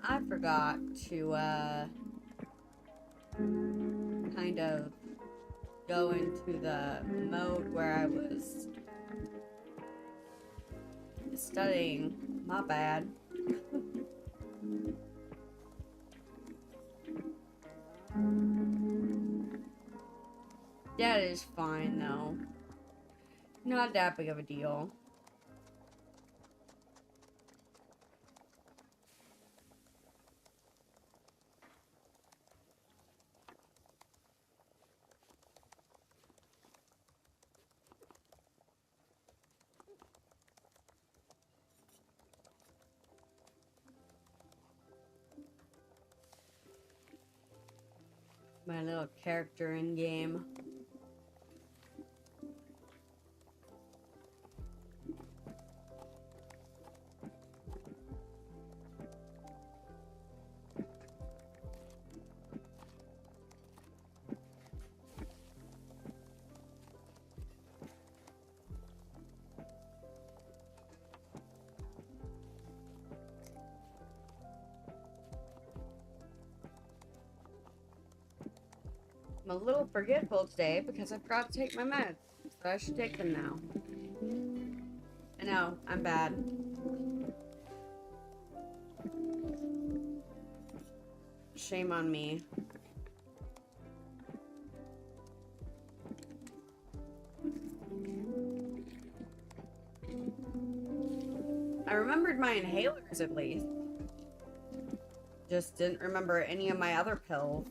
I forgot to, kind of go into the mode where I was studying. My bad. That is fine, though. Not that big of a deal. My little character in game. I'm a little forgetful today because I forgot to take my meds, so I should take them now. I know, I'm bad. Shame on me. I remembered my inhalers at least. Just didn't remember any of my other pills.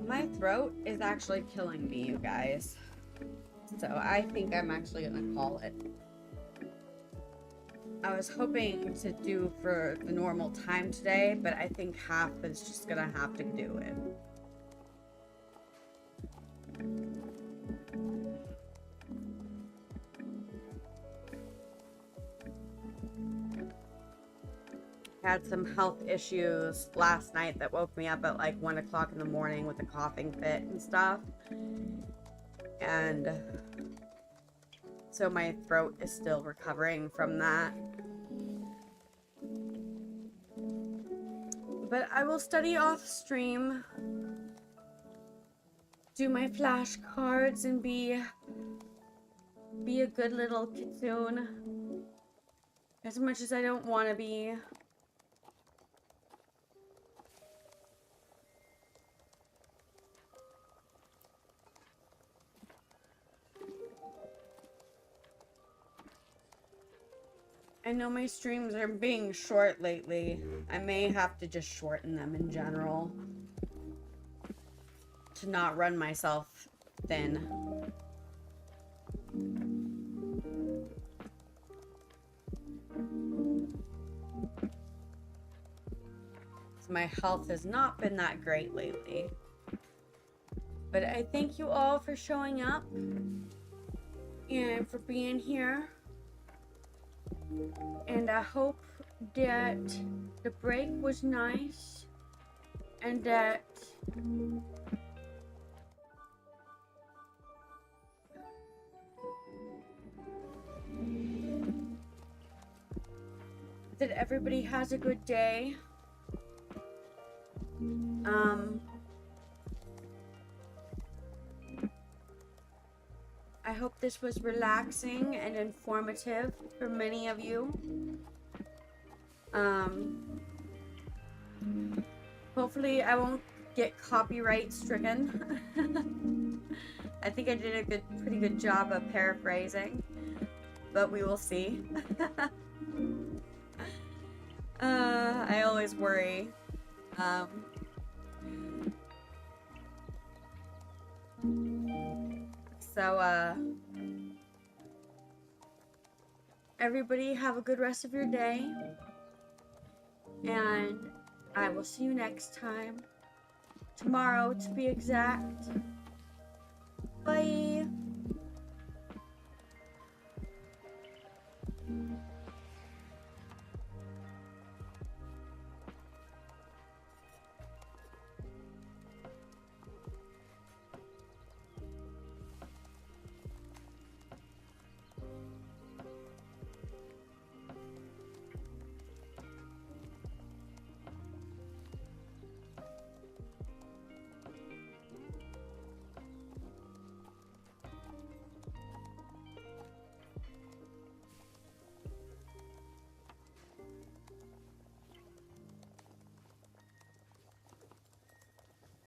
My throat is actually killing me, you guys. So I think I'm actually gonna call it. I was hoping to do for the normal time today, but I think half is just gonna have to do it. Had some health issues last night that woke me up at like 1 o'clock in the morning with a coughing fit and stuff. And so my throat is still recovering from that. But I will study off stream, do my flashcards, and be a good little kitsune. As much as I don't want to be. I know my streams are being short lately. I may have to just shorten them in general. To not run myself thin. My health has not been that great lately. But I thank you all for showing up and for being here. And I hope that the break was nice and that everybody has a good day. I hope this was relaxing and informative for many of you. Hopefully I won't get copyright stricken. I think I did a pretty good job of paraphrasing, but we will see. I always worry. Everybody have a good rest of your day, and I will see you next time. Tomorrow, to be exact. Bye!